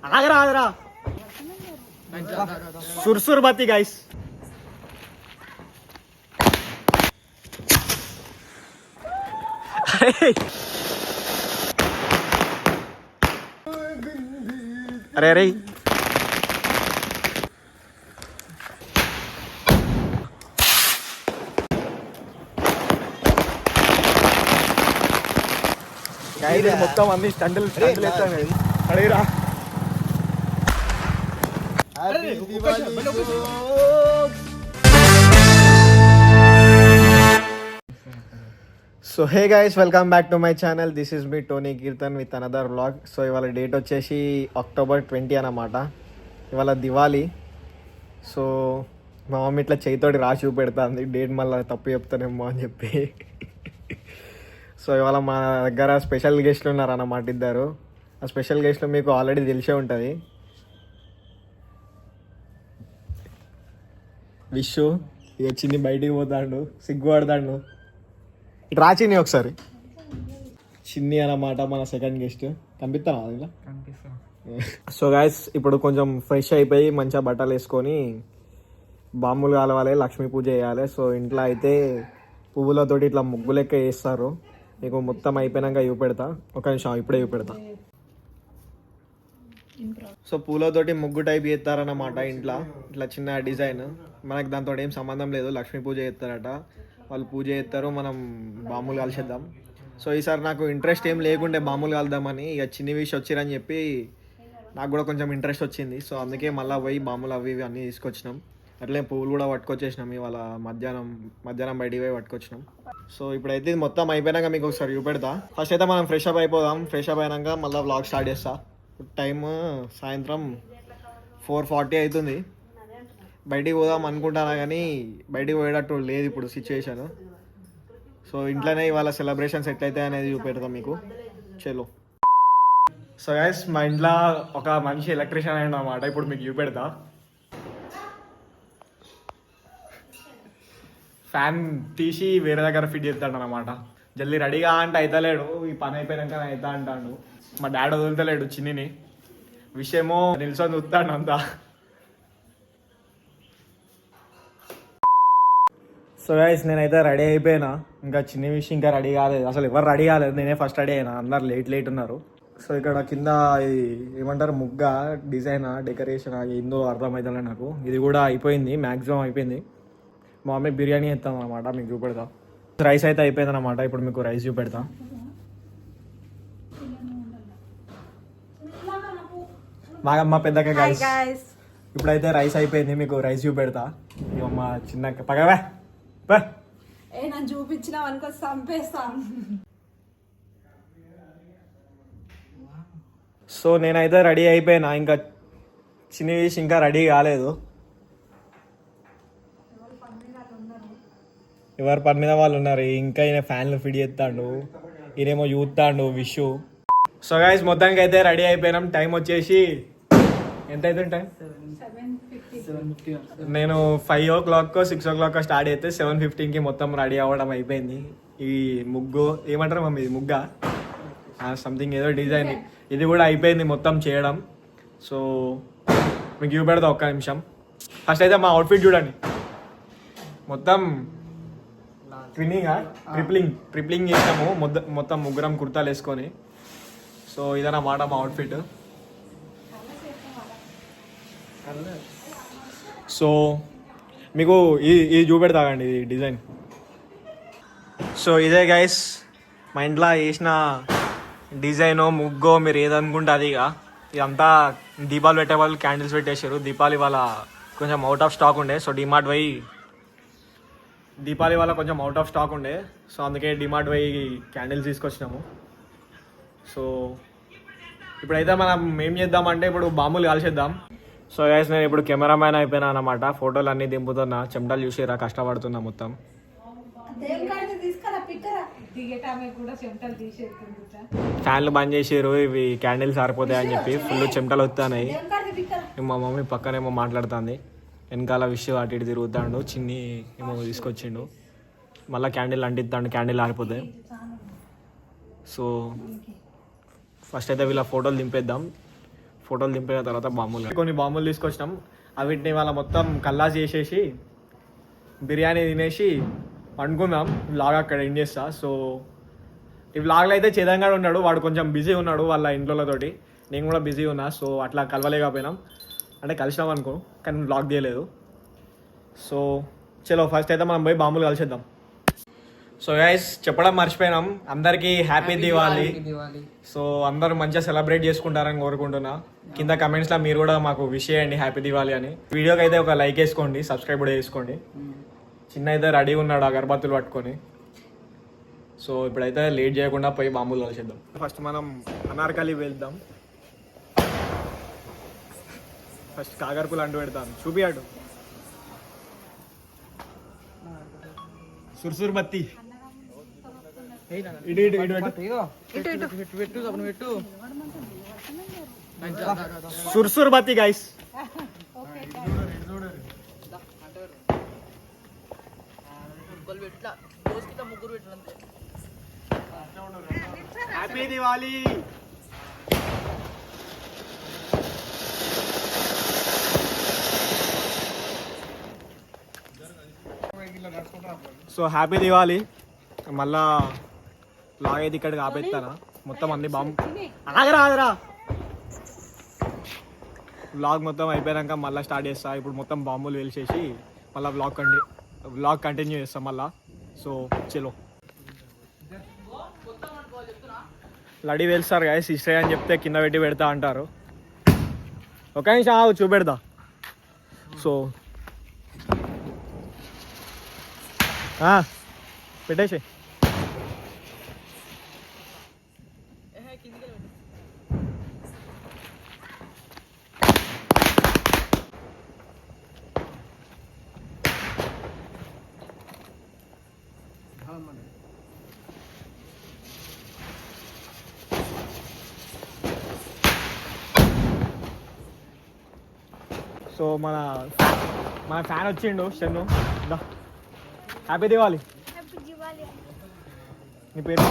ఆగరా ఆగరా సుర్సుర్ బతి గైస్. అరే అరే మొత్తం అన్ని స్టండ్లు ఎత్తాను. అడిగిరా so hey guys, welcome back to my channel. This is me Tony Keerthan with another vlog. So ఇవాళ డేట్ వచ్చేసి October 20 అన్నమాట. ఇవాళ దివాళీ. సో మా మమ్మీ ఇట్లా చేయితోటి రాసి చూపెడుతుంది డేట్, మళ్ళీ తప్పు చెప్తానేమో అని చెప్పి. సో ఇవాళ మా దగ్గర స్పెషల్ గెస్ట్లు ఉన్నారన్నమాట, ఇద్దరు. ఆ స్పెషల్ గెస్ట్లు మీకు ఆల్రెడీ తెలిసే ఉంటుంది. విషు ఇక చిన్ని బయటికి పోతాడు, సిగ్గుపడతాడు. రాచిని ఒకసారి చిన్ని అన్నమాట మన సెకండ్ గెస్ట్. కనిపిస్తాను ఇలా. సో గాయస్, ఇప్పుడు కొంచెం ఫ్రెష్ అయిపోయి మంచిగా బట్టలు వేసుకొని బాంబులు కాలవాలి, లక్ష్మీ పూజ చేయాలి. సో ఇంట్లో అయితే పువ్వులతోటి ఇట్లా ముగ్గు లెక్క వేస్తారు. మీకు మొత్తం అయిపోయినాక చూపెడతా. ఒక నిమిషం, ఇప్పుడే చూపెడతా. సో పూలతోటి ముగ్గు టైప్ చేస్తారన్నమాట ఇంట్లో. ఇట్లా చిన్న డిజైన్, మనకు దాంతో ఏం సంబంధం లేదు. లక్ష్మీ పూజ చేస్తారట, వాళ్ళు పూజ చేస్తారు, మనం బాంబులు కాల్చేద్దాం. సో ఈసారి నాకు ఇంట్రెస్ట్ ఏం లేకుండే బాంబులు కాల్దామని, ఇక చిన్ని విషయం వచ్చిరని చెప్పి నాకు కూడా కొంచెం ఇంట్రెస్ట్ వచ్చింది. సో అందుకే మళ్ళీ పోయి బాంబులు అవి ఇవి అన్నీ తీసుకొచ్చినాం. అట్లే పువ్వులు కూడా పట్టుకొచ్చేసినాం. ఇవాళ మధ్యాహ్నం బయటికి పోయి పట్టుకొచ్చినాం. సో ఇప్పుడైతే ఇది మొత్తం అయిపోయినాక మీకు ఒకసారి చూపెడతా. ఫస్ట్ అయితే మనం ఫ్రెష్ అప్ అయిపోదాం. ఫ్రెష్ అప్ అయినాక మళ్ళీ వ్లాగ్ స్టార్ట్ చేస్తా. టైమ్ సాయంత్రం 4:40 అవుతుంది. బయటికి పోదాం అనుకుంటానా కానీ బయటికి పోయేటట్టు లేదు ఇప్పుడు సిచ్యువేషన్. సో ఇంట్లోనే ఇవాళ సెలబ్రేషన్స్ ఎట్లయితే అనేది చూపెడతాం మీకు. చలో. సో గైస్, మా ఇంట్లో ఒక మనిషి ఎలక్ట్రీషియన్ అయిన అన్నమాట. ఇప్పుడు మీకు చూపెడతా. ఫ్యాన్ తీసి వేరే దగ్గర ఫిట్ చేస్తాడు అనమాట. జల్దీ రెడీగా అంటే అవుతలేడు. ఈ పని అయిపోయాక అవుతా అంటాడు. మా డాడీ వదులుతలేడు చిన్నిని. విషయమో నిల్చొని చూస్తాడు అంతా. సో గైస్, నేనైతే రెడీ అయిపోయినా. ఇంకా చిన్న విషయం ఇంకా రెడీ కాలేదు. అసలు ఎవరు రెడీ కాలేదు, నేనే ఫస్ట్ రెడీ అయినా. అందరు లేట్ ఉన్నారు. సో ఇక్కడ కింద ఏమంటారు ముగ్గ డిజైన్ డెకరేషన్ ఏందో అర్థమవుతుంది నాకు. ఇది కూడా అయిపోయింది, మ్యాక్సిమం అయిపోయింది. మా మమ్మీ బిర్యానీ వేస్తాం అనమాట, మీకు చూపెడతా. రైస్ అయితే అయిపోయింది అనమాట. ఇప్పుడు మీకు రైస్ చూపెడతా. మా పెద్దక్క గైస్, ఇప్పుడైతే రైస్ అయిపోయింది. మీకు రైస్ చూపెడతా. ఇక మా చిన్నక్క పగవే చూపించిన అనుకో చంపేస్తాం. సో నేనైతే రెడీ అయిపోయినా. ఇంకా చిన్న ఇంకా రెడీ కాలేదు. ఎవరు పని మీద వాళ్ళు ఉన్నారు. ఇంకా ఈయన ఫ్యాన్లు ఫిట్ చేస్తాడు, ఈయనేమో చూస్తాడు విషు. సో గైస్, మొత్తానికి అయితే రెడీ అయిపోయినాం. టైం వచ్చేసి ఎంత అవుతుంది టైం? నేను 5 o'clock 6 o'clock స్టార్ట్ అయితే 7:15కి మొత్తం రెడీ అవ్వడం అయిపోయింది. ఈ ముగ్గు ఏమంటారు మమ్మీ, ఇది ముగ్గా సంథింగ్ ఏదో డిజైన్, ఇది కూడా అయిపోయింది మొత్తం చేయడం. సో మీకు చూపెడతా ఒక్క నిమిషం. ఫస్ట్ అయితే మా అవుట్ఫిట్ చూడండి. మొత్తం ట్రిప్లింగ్ చేసాము మొత్తం ముగ్గురం కుర్తాలు వేసుకొని. సో ఇదన్నమాట మా అవుట్ఫిట్. సో మీకు ఇది చూపెడతాగండి, ఇది డిజైన్. సో ఇదే గైస్ మా ఇంట్లో వేసిన డిజైన్ ముగ్గో, మీరు ఏదనుకుంటే అది. ఇదంతా దీపాలు పెట్టే వాళ్ళు క్యాండిల్స్ పెట్టేశారు. దీపాలు ఇవాళ కొంచెం అవుట్ ఆఫ్ స్టాక్ ఉండే. సో డిమార్ట్ పోయి దీపావళి వల్ల కొంచెం అవుట్ ఆఫ్ స్టాక్ ఉండే. సో అందుకే డిమార్ట్ పోయి క్యాండిల్స్ తీసుకొచ్చినాము. సో ఇప్పుడైతే మనం ఏం చేద్దామంటే ఇప్పుడు బాంబులు కాల్చేద్దాం. సో గైస్, నేను ఇప్పుడు కెమెరామ్యాన్ అయిపోయినా అనమాట. ఫోటోలు అన్నీ దింపుతున్నా. చెమటలు చూసిరా, కష్టపడుతున్నా మొత్తం. ఫ్యాన్లు బంద్ చేసారు, ఇవి క్యాండిల్స్ ఆరిపోతాయి అని చెప్పి ఫుల్ చెమటలు వస్తున్నాయి. మా మమ్మీ పక్కనేమో మాట్లాడుతుంది, వెనకాల విషయం అటు ఇటు తిరుగుతాడు. చిన్ని ఏమో తీసుకొచ్చిండు, మళ్ళీ క్యాండిల్ అంటిస్తాడు, క్యాండిల్ ఆరిపోతాయి. సో ఫస్ట్ అయితే వీళ్ళ ఫోటోలు దింపేద్దాం. ఫోటోలు దింపిన తర్వాత బాంబులు కొన్ని బాంబులు తీసుకొచ్చినాం. అవిటిని వాళ్ళ మొత్తం కల్లాస్ చేసేసి బిర్యానీ తినేసి పండుకుందాం. వ్లాగ్ అక్కడ ఎండ్ చేస్తా. సో ఈ వ్లాగ్లో అయితే చేదంగా ఉన్నాడు, వాడు కొంచెం బిజీ ఉన్నాడు వాళ్ళ ఇంట్లోతోటి. నేను కూడా బిజీ ఉన్నా, సో అట్లా కలవలేకపోయినాం. అంటే కలిసినాం అనుకో, కానీ వ్లాగ్ తీయలేదు. సో చలో ఫస్ట్ అయితే మనం పోయి బాంబులు కలిసేద్దాం. సో గైస్ చెప్పడం మర్చిపోయినాం, అందరికీ హ్యాపీ దివాళీ. సో అందరూ మంచిగా సెలబ్రేట్ చేసుకుంటారని కోరుకుంటున్నా. కింద కమెంట్స్లో మీరు కూడా మాకు విష్ చేయండి హ్యాపీ దివాళీ అని. వీడియోకి అయితే ఒక లైక్ వేసుకోండి, సబ్స్క్రైబ్ కూడా చేసుకోండి. చిన్న అయితే రెడీ ఉన్నాడు అగరబత్తులు పట్టుకొని. సో ఇప్పుడైతే లేట్ చేయకుండా పోయి బాంబులు కలిసేద్దాం. ఫస్ట్ మనం అనార్కలి వెళ్దాం. ఫస్ట్ కాకరపులు అంటూ పెడతాను, చూపియాడు సుర్సుర్ బత్తి. ఇటు ఇటు ఇటు పెట్టు సుర్సుర్ బత్తి guys. Happy Diwali. So happy Diwali. మళ్ళా లాగ్ అయితే ఇక్కడికి ఆపేస్తానా మొత్తం అన్ని బాంబు ఆగరా. వ్లాగ్ మొత్తం అయిపోయాక మళ్ళీ స్టార్ట్ చేస్తా. ఇప్పుడు మొత్తం బాంబులు వేసేసి మళ్ళీ వ్లాగ్ కంటిన్యూ చేస్తాం మళ్ళా. సో చలో లడి వేలుస్తారు గాయస్. ఇస్ట్రే అని చెప్తే కింద పెట్టి పెడతా అంటారు. ఒక నిమిషం చూపెడతా. సో పెట్టేసి సో మన ఫ్యాన్ వచ్చిండు షన్ను. హ్యాపీ దివాళీ. నీ పేరు?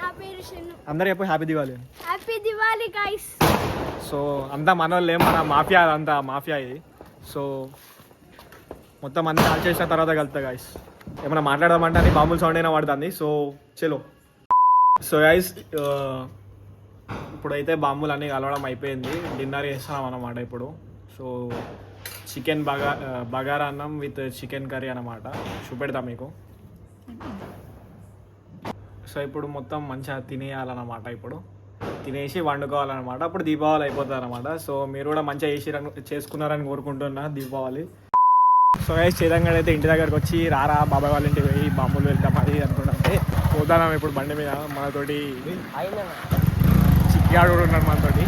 నా పేరు షన్ను. అందరూ చెప్పు happy Diwali. Happy Diwali guys. So అంతా మన వాళ్ళే, మన మాఫియా, అంతా మాఫియా ఇది. సో మొత్తం అన్ని కాల్ చేసిన తర్వాత కలుతా గైస్. ఏమైనా మాట్లాడదామంటే అని బాంబుల్ సౌండ్ అయినా పడుతుంది. సో చలో. సో గైస్ ఇప్పుడైతే బాంబులు అన్నీ కలవడం అయిపోయింది. డిన్నర్ చేస్తున్నాం అన్నమాట ఇప్పుడు. సో చికెన్ బగారా అన్నం విత్ చికెన్ కర్రీ అన్నమాట. చూపెడతా మీకు. సో ఇప్పుడు మొత్తం మంచిగా తినేయాలన్నమాట. ఇప్పుడు తినేసి వండుకోవాలన్నమాట. అప్పుడు దీపావళి అయిపోతుంది అనమాట. సో మీరు కూడా మంచిగా చేసుకున్నారని కోరుకుంటున్నా దీపావళి. సో గైస్ చేదంగా అయితే ఇంటి దగ్గరకు వచ్చి రారా బాబాయ్ వాళ్ళ ఇంటికి పోయి బాంబులు వెళ్తాం అది అనుకుంటే పోతాం. ఇప్పుడు బండి మీద మనతోటి చిక్కాడు కూడా ఉన్నాడు మనతోటి.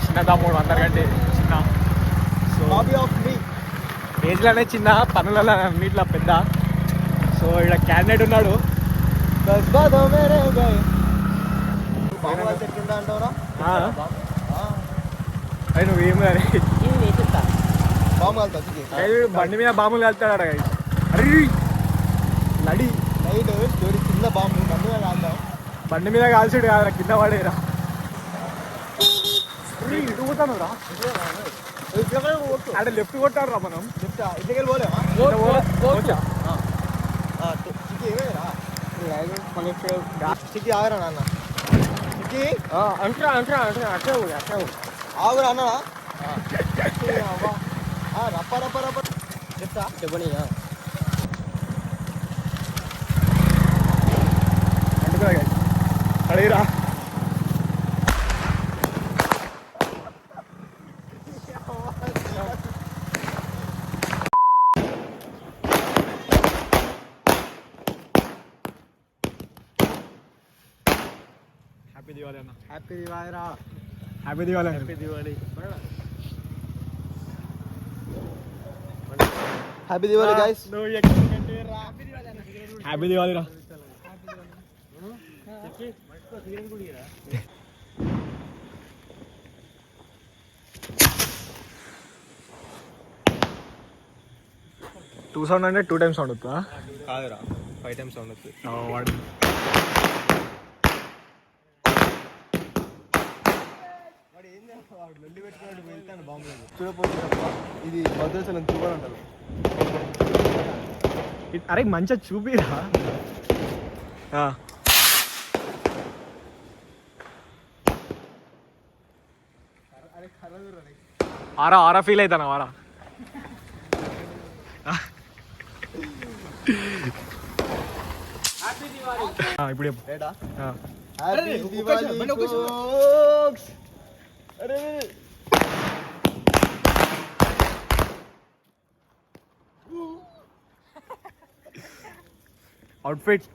చిన్న తమ్ముడు అందరికంటే చిన్న. సో ఏజ్లోనే చిన్న, పనులలో అన్నిట్లో పెద్ద. సో ఇక్కడ క్యాండిడేట్ ఉన్నాడు. అయ్యి నువ్వేం కానీ బండి మీద బాంబులు వెళ్తాడు. అరే నడి చిన్న బాంబు బండి మీద కాల్చుడు కాదురా, కింద పడేరా. ఇటు పోతాను రా, అంటే లెఫ్ట్ కొట్టాడు రా మనం. ఇంటికి పోలేమా? చిక్కి ఆగరా నాన్న, చిక్కి ఆగురా అన్నాడా? రప్ప రప్ప రప్ప చెప్తా చెప్పని అడిగిరా. హ్యాపీ దివాళీ అన్న. హ్యాపీ దివాళీ రా. Happy Diwali. Happy Diwali. Happy Diwali guys. Happy Diwali రా. టూ సౌండ్ అంటే 2 times సౌండ్ వస్తుందా? కాదురా, 5 times సౌండ్ వస్తుంది. వాడు చూడపోతే ఇది భద్రాచలం చూపని అంటారు. అరే మంచిగా చూపిరా. ఆరా ఆరా ఫీల్ అవుతాను ఆరా. ఇప్పుడు చెప్పు. ఏడా ఆ. Happy Diwali folks. అరే అవుట్ఫిట్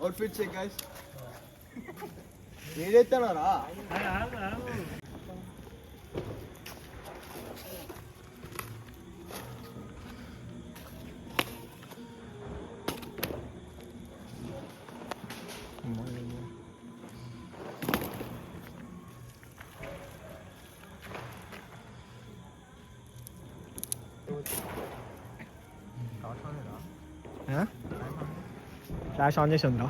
అవుట్ఫిట్ చెక్ గైస్. ఏం చేస్తున్నారా? ఫ్లాష్ ఆన్ చేసి ఉందా?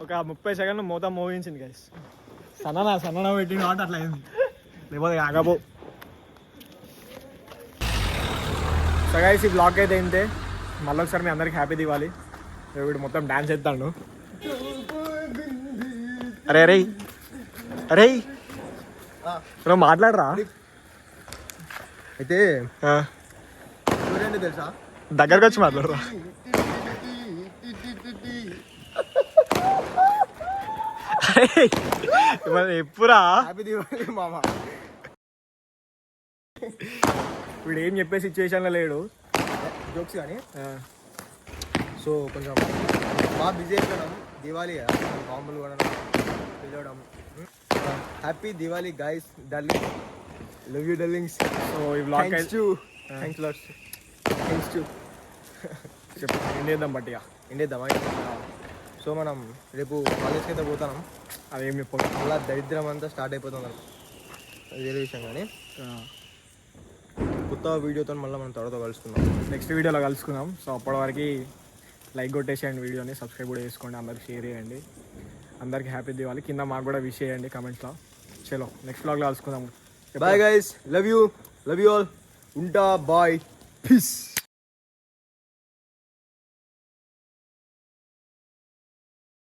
ఒక 30 సెకండ్లు మూత మోగించింది గైస్. సన్న పెట్టిన కాబట్టి అట్లా అయింది, లేకపోతే ఆగబో. సో గైస్ ఈ బ్లాగ్ అయితే ఏంటే మళ్ళీ ఒకసారి మీ అందరికి హ్యాపీ దివాలి. వీడు మొత్తం డాన్స్ చేస్తాడు. అరే అరే అరే నువ్వు మాట్లాడరా. అయితే చూడండి తెలుసా, దగ్గరకు వచ్చి మాట్లాడరా. ఎప్పుడా హ్యాపీ దివాళీ మామ. వీడు ఏం చెప్పే సిచ్యువేషన్లో లేడు. జోక్స్ కానీ సో కొంచెం బాగా బిజీ అయిపోయినాం. దివాళీ బాంబులు కొనడం, పిలవడం. Happy Diwali guys, darling, love you darlings. So ఈ blog thanks lots. Thanks to చెప్పు ఏం చేద్దాం బట్టిగా ఇండిద్దామా. సో మనం రేపు కాలేజ్కి అయితే పోతున్నాం. అదేం చెప్పు. అలా దరిద్రం అంతా స్టార్ట్ అయిపోతుంది. అది వేరే విషయం కానీ కొత్త వీడియోతో మళ్ళీ మనం తర్వాత కలుసుకుందాం. నెక్స్ట్ వీడియోలో కలుసుకుందాం. సో అప్పటి వరకు లైక్ కొట్టేసేయండి వీడియోని, సబ్స్క్రైబ్ కూడా చేసుకోండి, అందరికి షేర్ చేయండి. అందరికి హ్యాపీ దివాళీ. కింద మాకు కూడా విష్ చేయండి కమెంట్స్లో. చలో నెక్స్ట్ బ్లాగ్లో కలుసుకుందాం. Bye guys, love you all. ఉంటా, బాయ్, పీస్.